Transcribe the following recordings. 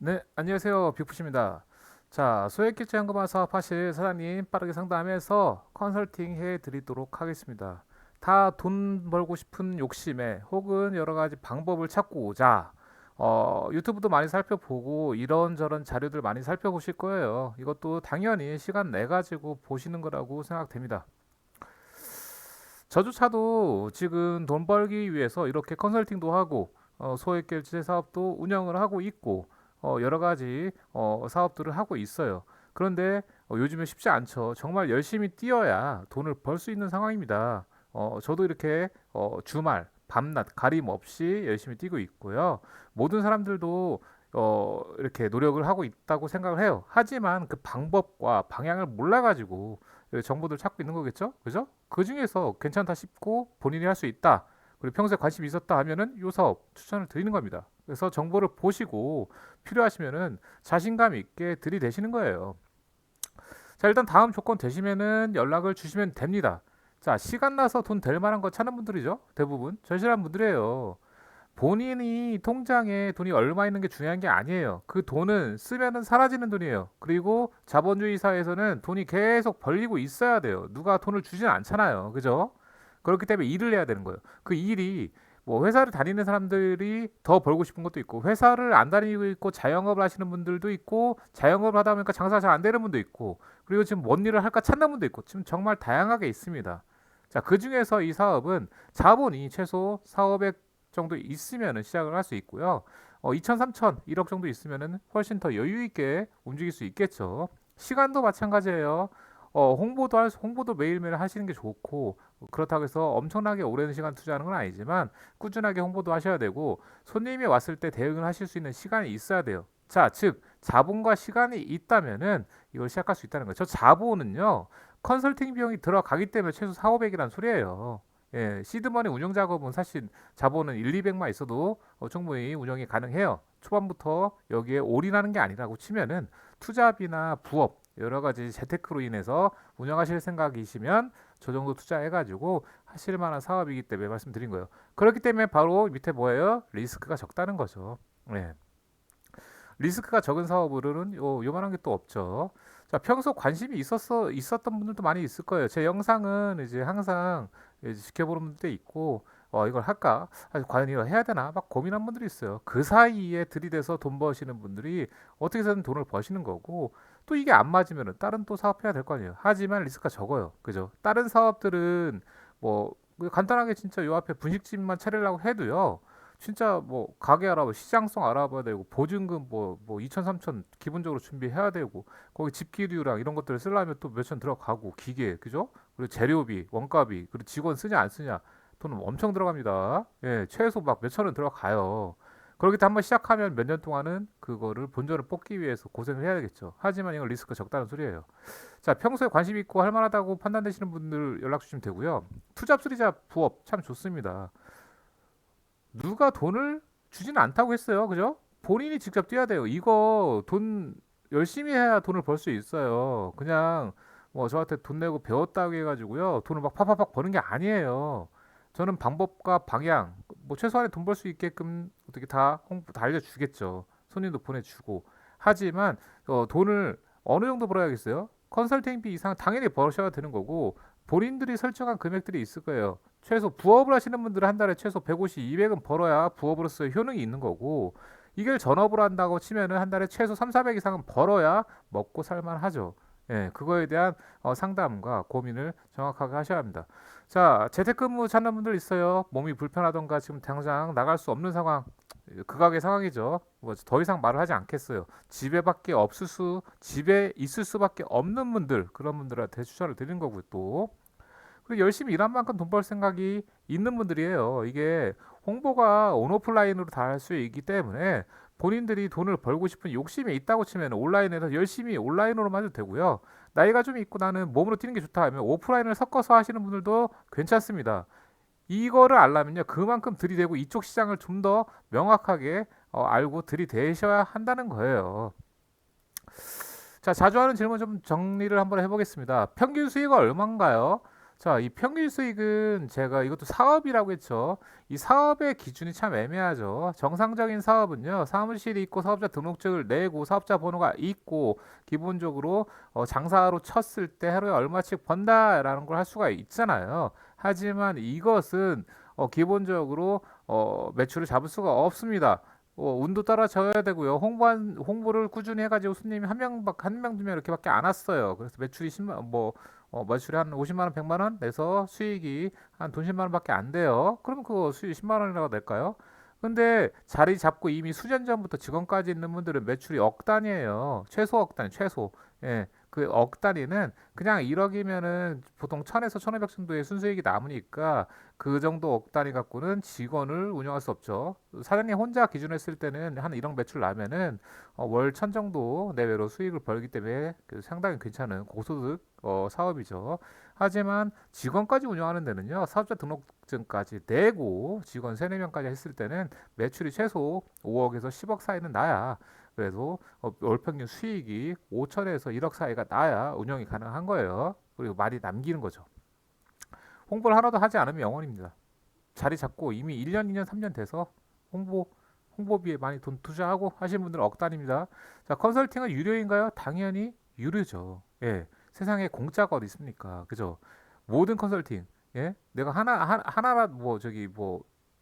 네, 안녕하세요. 빅푸시입니다. 자, 소액결제 현금화 사업하실 사장님 빠르게 상담해서 컨설팅 해 드리도록 하겠습니다. 다 돈 벌고 싶은 욕심에 혹은 여러 가지 방법을 찾고자 유튜브도 많이 살펴보고 이런저런 자료들 많이 살펴보실 거예요. 이것도 당연히 시간 내 가지고 보시는 거라고 생각됩니다. 저조차도 지금 돈 벌기 위해서 이렇게 컨설팅도 하고 소액결제 사업도 운영을 하고 있고 여러 가지 사업들을 하고 있어요. 그런데 요즘에 쉽지 않죠. 정말 열심히 뛰어야 돈을 벌 수 있는 상황입니다. 저도 이렇게 주말, 밤낮 가림 없이 열심히 뛰고 있고요. 모든 사람들도 이렇게 노력을 하고 있다고 생각을 해요. 하지만 그 방법과 방향을 몰라가지고 정보들 찾고 있는 거겠죠? 그죠? 그 중에서 괜찮다 싶고 본인이 할 수 있다. 그리고 평소에 관심이 있었다 하면은 요 사업 추천을 드리는 겁니다. 그래서 정보를 보시고 필요하시면은 자신감 있게 들이대시는 거예요. 자, 일단 다음 조건 되시면은 연락을 주시면 됩니다. 자, 시간 나서 돈 될 만한 거 찾는 분들이죠. 대부분 절실한 분들이에요. 본인이 통장에 돈이 얼마 있는 게 중요한 게 아니에요. 그 돈은 쓰면은 사라지는 돈이에요. 그리고 자본주의 사회에서는 돈이 계속 벌리고 있어야 돼요. 누가 돈을 주진 않잖아요. 그죠? 그렇기 때문에 일을 해야 되는 거예요. 그 일이 뭐 회사를 다니는 사람들이 더 벌고 싶은 것도 있고 회사를 안 다니고 있고 자영업을 하시는 분들도 있고 자영업을 하다 보니까 장사가 잘 안 되는 분도 있고 그리고 지금 뭔 일을 할까 찾는 분도 있고 지금 정말 다양하게 있습니다. 자, 그 중에서 이 사업은 자본이 최소 4,500 정도 있으면 시작을 할 수 있고요. 2천, 3천, 1억 정도 있으면 훨씬 더 여유 있게 움직일 수 있겠죠. 시간도 마찬가지예요. 홍보도 매일매일 하시는 게 좋고 그렇다고 해서 엄청나게 오랜 시간 투자하는 건 아니지만 꾸준하게 홍보도 하셔야 되고 손님이 왔을 때 대응을 하실 수 있는 시간이 있어야 돼요. 자, 즉 자본과 시간이 있다면은 이걸 시작할 수 있다는 거예요. 저 자본은요. 컨설팅 비용이 들어가기 때문에 최소 4, 500이라는 소리예요. 예, 시드머니 운영 작업은 사실 자본은 1, 200만 있어도 충분히 운영이 가능해요. 초반부터 여기에 올인하는 게 아니라고 치면은 투자비나 부업 여러 가지 재테크로 인해서 운영하실 생각이시면 저 정도 투자해가지고 하실 만한 사업이기 때문에 말씀드린 거예요. 그렇기 때문에 바로 밑에 뭐예요? 리스크가 적다는 거죠. 네. 리스크가 적은 사업으로는 요만한 게 또 없죠. 자, 평소 관심이 있었던 분들도 많이 있을 거예요. 제 영상은 이제 항상 이제 지켜보는 분들도 있고, 이걸 할까? 과연 이걸 해야 되나? 막 고민한 분들이 있어요. 그 사이에 들이대서 돈 버시는 분들이 어떻게 해서든 돈을 버시는 거고, 또 이게 안 맞으면은 다른 또 사업해야 될 거 아니에요. 하지만 리스크가 적어요. 그죠? 다른 사업들은 뭐, 간단하게 진짜 요 앞에 분식집만 차리려고 해도요. 진짜 뭐 가게 알아봐 시장성 알아봐야 되고 보증금 뭐 2천 3천 기본적으로 준비해야 되고 거기 집기류랑 이런 것들을 쓰려면 또 몇 천 들어가고 기계 그죠? 그리고 재료비 원가비 그리고 직원 쓰냐 안 쓰냐 돈 엄청 들어갑니다. 예, 최소 막 몇 천원 들어가요. 그렇기 때문에 한번 시작하면 몇 년 동안은 그거를 본전을 뽑기 위해서 고생을 해야 되겠죠. 하지만 이건 리스크가 적다는 소리예요. 자, 평소에 관심 있고 할 만하다고 판단되시는 분들 연락 주시면 되고요. 투잡 쓰리잡 부업 참 좋습니다. 누가 돈을 주지는 않다고 했어요. 그죠? 본인이 직접 뛰어야 돼요. 이거 돈 열심히 해야 돈을 벌 수 있어요. 그냥 뭐 저한테 돈 내고 배웠다고 해가지고요. 돈을 막 팍팍팍 버는 게 아니에요. 저는 방법과 방향, 뭐 최소한의 돈 벌 수 있게끔 어떻게 다 홍보 다 알려주겠죠. 손님도 보내주고. 하지만 돈을 어느 정도 벌어야겠어요? 컨설팅비 이상 당연히 벌으셔야 되는 거고 본인들이 설정한 금액들이 있을 거예요. 최소 부업을 하시는 분들은 한 달에 최소 150, 200은 벌어야 부업으로서의 효능이 있는 거고 이걸 전업으로 한다고 치면은 한 달에 최소 3, 400 이상은 벌어야 먹고 살만 하죠. 예, 그거에 대한 상담과 고민을 정확하게 하셔야 합니다. 자, 재택근무 찾는 분들 있어요. 몸이 불편하던가 지금 당장 나갈 수 없는 상황, 극악의 상황이죠. 뭐 더 이상 말을 하지 않겠어요. 집에 있을 수밖에 없는 분들, 그런 분들한테 추천을 드리는 거고요. 또 그리고 열심히 일한 만큼 돈 벌 생각이 있는 분들이에요. 이게 홍보가 온오프라인으로 다 할 수 있기 때문에 본인들이 돈을 벌고 싶은 욕심이 있다고 치면 온라인에서 열심히 온라인으로만 해도 되고요. 나이가 좀 있고 나는 몸으로 뛰는 게 좋다 하면 오프라인을 섞어서 하시는 분들도 괜찮습니다. 이거를 알려면요. 그만큼 들이대고 이쪽 시장을 좀 더 명확하게 알고 들이대셔야 한다는 거예요. 자, 자주 하는 질문 좀 정리를 한번 해보겠습니다. 평균 수익은 얼마인가요? 자, 이 평균 수익은 제가 이것도 사업이라고 했죠. 이 사업의 기준이 참 애매하죠. 정상적인 사업은요, 사무실이 있고 사업자 등록증을 내고 사업자 번호가 있고 기본적으로 장사로 쳤을 때 하루에 얼마씩 번다라는 걸 할 수가 있잖아요. 하지만 이것은 기본적으로 매출을 잡을 수가 없습니다. 운도 따라줘야 되고요. 홍보를 꾸준히 해가지고 손님이 한 명, 두 명 이렇게밖에 안 왔어요. 그래서 매출이 10만, 매출이 한 50만 원, 100만 원 내서 수익이 한 돈 10만 원밖에 안 돼요. 그럼 그거 수익 10만 원이라고 낼까요? 근데 자리 잡고 이미 수년 전부터 직원까지 있는 분들은 매출이 억 단위예요. 최소 억 단위, 최소. 예. 그 억 단위는 그냥 1억이면은 보통 1000에서 1500 정도의 순수익이 남으니까 그 정도 억 단위 갖고는 직원을 운영할 수 없죠. 사장님 혼자 기준 했을 때는 한 1억 매출 나면은 월 1000 정도 내외로 수익을 벌기 때문에 상당히 괜찮은 고소득 사업이죠. 하지만 직원까지 운영하는 데는요, 사업자 등록증까지 내고 직원 3, 4명까지 했을 때는 매출이 최소 5억에서 10억 사이는 나야. 그래서 월 평균 수익이 5천에서 1억 사이가 나야 운영이 가능한 거예요. 그리고 많이 남기는 거죠. 홍보를 하나도 하지 않으면 영원입니다. 자리 잡고 이미 1년, 2년, 3년 돼서 홍보비에 많이 돈 투자하고 하시는 분들은 억 단위입니다. 자, 컨설팅은 유료인가요? 당연히 유료죠. 예. 세상에 공짜가 어디 있습니까? 그죠? 모든 컨설팅, 예? 내가 하나라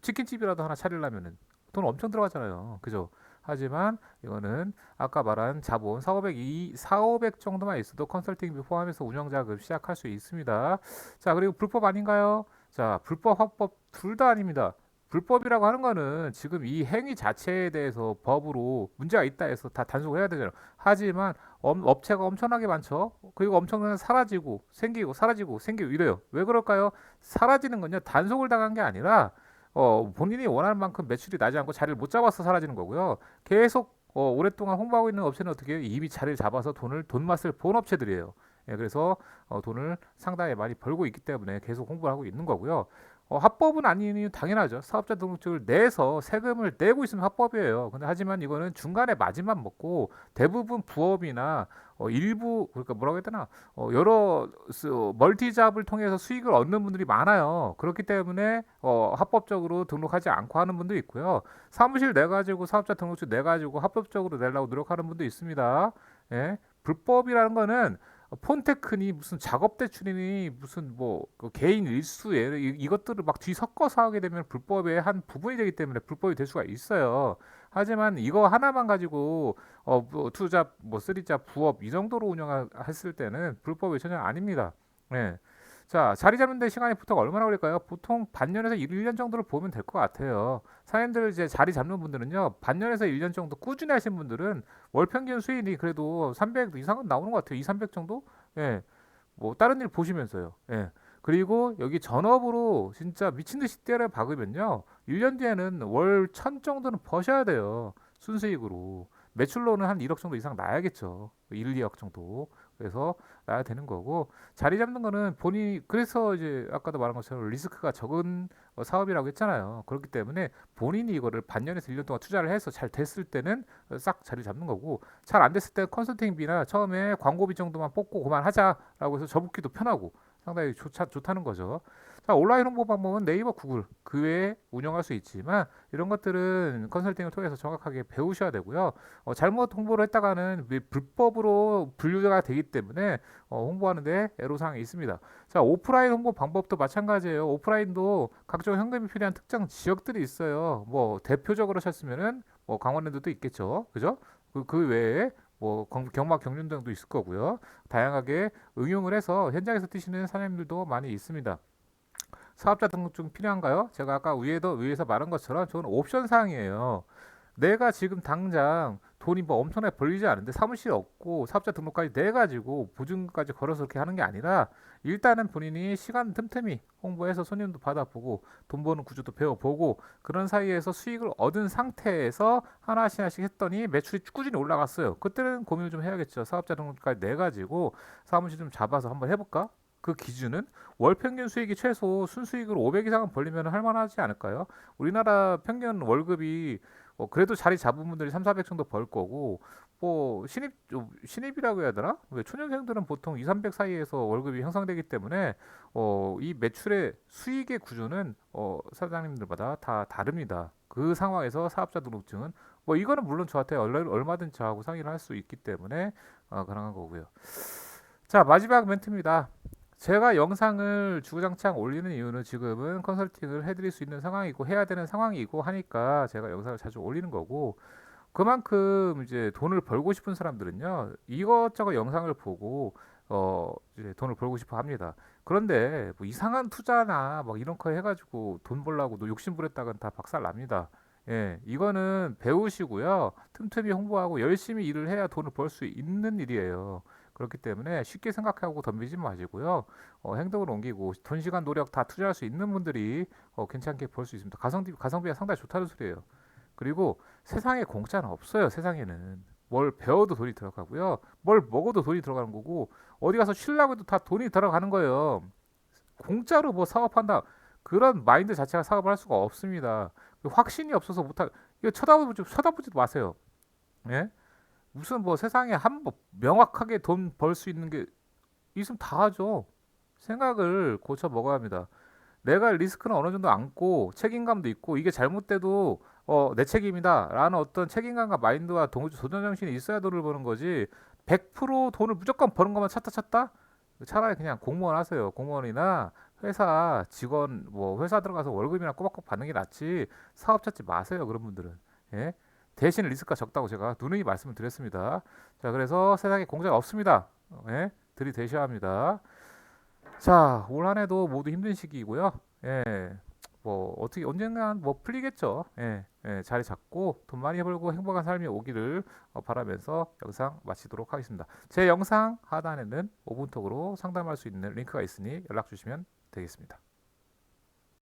치킨집이라도 하나 차리려면은 돈 엄청 들어가잖아요. 그죠? 하지만 이거는 아까 말한 자본 4,500 정도만 있어도 컨설팅비 포함해서 운영자금 시작할 수 있습니다. 자, 그리고 불법 아닌가요? 자, 불법, 합법 둘 다 아닙니다. 불법이라고 하는 거는 지금 이 행위 자체에 대해서 법으로 문제가 있다 해서 다 단속을 해야 되잖아요. 하지만 업체가 엄청나게 많죠. 그리고 엄청나게 사라지고 생기고 사라지고 생기고 이래요. 왜 그럴까요? 사라지는 건요, 단속을 당한 게 아니라 본인이 원하는 만큼 매출이 나지 않고 자리를 못 잡아서 사라지는 거고요. 계속 오랫동안 홍보하고 있는 업체는 어떻게 해요? 이미 자리를 잡아서 돈맛을 본 업체들이에요. 예, 그래서 돈을 상당히 많이 벌고 있기 때문에 계속 홍보를 하고 있는 거고요. 합법은 아닌 이유 당연하죠. 사업자 등록증을 내서 세금을 내고 있으면 합법이에요. 근데 하지만 이거는 중간에 마진만 먹고 대부분 부업이나 일부 그러니까 뭐라고 해야 되나 여러 멀티잡을 통해서 수익을 얻는 분들이 많아요. 그렇기 때문에 합법적으로 등록하지 않고 하는 분도 있고요. 사무실 내 가지고 사업자 등록증 내 가지고 합법적으로 내려고 노력하는 분도 있습니다. 예. 불법이라는 거는 폰테크니 무슨 작업 대출이니 무슨 그 개인 일수에 이것들을 막 뒤섞어서 하게 되면 불법의 한 부분이 되기 때문에 불법이 될 수가 있어요. 하지만 이거 하나만 가지고 투잡 쓰리잡 부업 이 정도로 운영했을 때는 불법이 전혀 아닙니다. 예. 자, 자리 잡는 데 시간이 보통 얼마나 걸릴까요? 보통 반년에서 1년 정도를 보면 될 것 같아요. 사연들 이제 자리 잡는 분들은요, 반년에서 1년 정도 꾸준히 하신 분들은 월 평균 수익이 그래도 300 이상은 나오는 것 같아요. 2, 300 정도? 예. 다른 일 보시면서요. 예. 그리고 여기 전업으로 진짜 미친 듯이 때려 박으면요, 1년 뒤에는 월 1000 정도는 버셔야 돼요. 순수익으로. 매출로는 한 1억 정도 이상 나야겠죠. 1, 2억 정도. 그래서 나야 되는 거고, 자리 잡는 거는 본인이 그래서 이제 아까도 말한 것처럼 리스크가 적은 사업이라고 했잖아요. 그렇기 때문에 본인이 이거를 반년에서 1년 동안 투자를 해서 잘 됐을 때는 싹 자리 잡는 거고, 잘 안 됐을 때 컨설팅비나 처음에 광고비 정도만 뽑고 그만하자라고 해서 접기도 편하고 상당히 좋다는 거죠. 자, 온라인 홍보 방법은 네이버, 구글 그 외에 운영할 수 있지만 이런 것들은 컨설팅을 통해서 정확하게 배우셔야 되고요. 잘못 홍보를 했다가는 불법으로 분류가 되기 때문에 홍보하는데 애로사항이 있습니다. 자, 오프라인 홍보 방법도 마찬가지예요. 오프라인도 각종 현금이 필요한 특정 지역들이 있어요. 대표적으로 쳤으면은 강원랜드도 있겠죠. 그죠? 그 외에 경막 경륜등도 있을 거고요. 다양하게 응용을 해서 현장에서 뛰시는 사장님들도 많이 있습니다. 사업자 등록증 필요한가요? 제가 아까 위에서 말한 것처럼 저는 옵션 사항이에요. 내가 지금 당장 돈이 엄청나게 벌리지 않은데 사무실 없고 사업자 등록까지 내가지고 보증까지 걸어서 그렇게 하는 게 아니라 일단은 본인이 시간 틈틈이 홍보해서 손님도 받아보고 돈 버는 구조도 배워보고 그런 사이에서 수익을 얻은 상태에서 하나씩 했더니 매출이 꾸준히 올라갔어요. 그때는 고민을 좀 해야겠죠. 사업자 등록까지 내가지고 사무실 좀 잡아서 한번 해볼까? 그 기준은 월 평균 수익이 최소 순수익으로 500 이상은 벌리면 할만하지 않을까요? 우리나라 평균 월급이 그래도 자리 잡은 분들이 3, 400 정도 벌 거고 뭐 신입이라고 해야 되나? 왜 초년생들은 보통 2, 300 사이에서 월급이 형성되기 때문에 이 매출의 수익의 구조는 사장님들마다 다 다릅니다. 그 상황에서 사업자 등록증은 뭐 이거는 물론 저한테 얼마든지 저하고 상의를 할 수 있기 때문에 가능한 거고요. 자, 마지막 멘트입니다. 제가 영상을 주구장창 올리는 이유는 지금은 컨설팅을 해드릴 수 있는 상황이고 해야 되는 상황이고 하니까 제가 영상을 자주 올리는 거고, 그만큼 이제 돈을 벌고 싶은 사람들은요 이것저것 영상을 보고 이제 돈을 벌고 싶어 합니다. 그런데 뭐 이상한 투자나 막 이런 거 해가지고 돈 벌라고 욕심 부렸다간 다 박살 납니다. 예, 이거는 배우시고요, 틈틈이 홍보하고 열심히 일을 해야 돈을 벌 수 있는 일이에요. 그렇기 때문에 쉽게 생각하고 덤비지 마시고요, 행동으로 옮기고 돈, 시간, 노력 다 투자할 수 있는 분들이 괜찮게 벌 수 있습니다. 가성비가 상당히 좋다는 소리예요. 그리고 세상에 공짜는 없어요. 세상에는 뭘 배워도 돈이 들어가고요, 뭘 먹어도 돈이 들어가는 거고, 어디 가서 쉬려고 해도 다 돈이 들어가는 거예요. 공짜로 뭐 사업한다, 그런 마인드 자체가 사업을 할 수가 없습니다. 확신이 없어서 못하. 이거 쳐다보지도 마세요. 예? 무슨 뭐 세상에 한 번 명확하게 돈 벌 수 있는 게 있으면 다 하죠. 생각을 고쳐 먹어야 합니다. 내가 리스크는 어느 정도 안고 책임감도 있고 이게 잘못돼도 내 책임이다 라는 어떤 책임감과 마인드와 도전 정신이 있어야 돈을 버는 거지, 100% 돈을 무조건 버는 것만 찾다 차라리 그냥 공무원 하세요. 공무원이나 회사 직원, 뭐 회사 들어가서 월급이나 꼬박꼬박 받는 게 낫지 사업 찾지 마세요, 그런 분들은. 예? 대신 리스크가 적다고 제가 누누이 말씀을 드렸습니다. 자, 그래서 세상에 공짜가 없습니다. 예? 들이대셔야 합니다. 자, 올 한 해도 모두 힘든 시기이고요. 예, 뭐 어떻게 언젠간 뭐 풀리겠죠. 예, 예, 자리 잡고 돈 많이 벌고 행복한 삶이 오기를 바라면서 영상 마치도록 하겠습니다. 제 영상 하단에는 오픈톡으로 상담할 수 있는 링크가 있으니 연락 주시면 되겠습니다.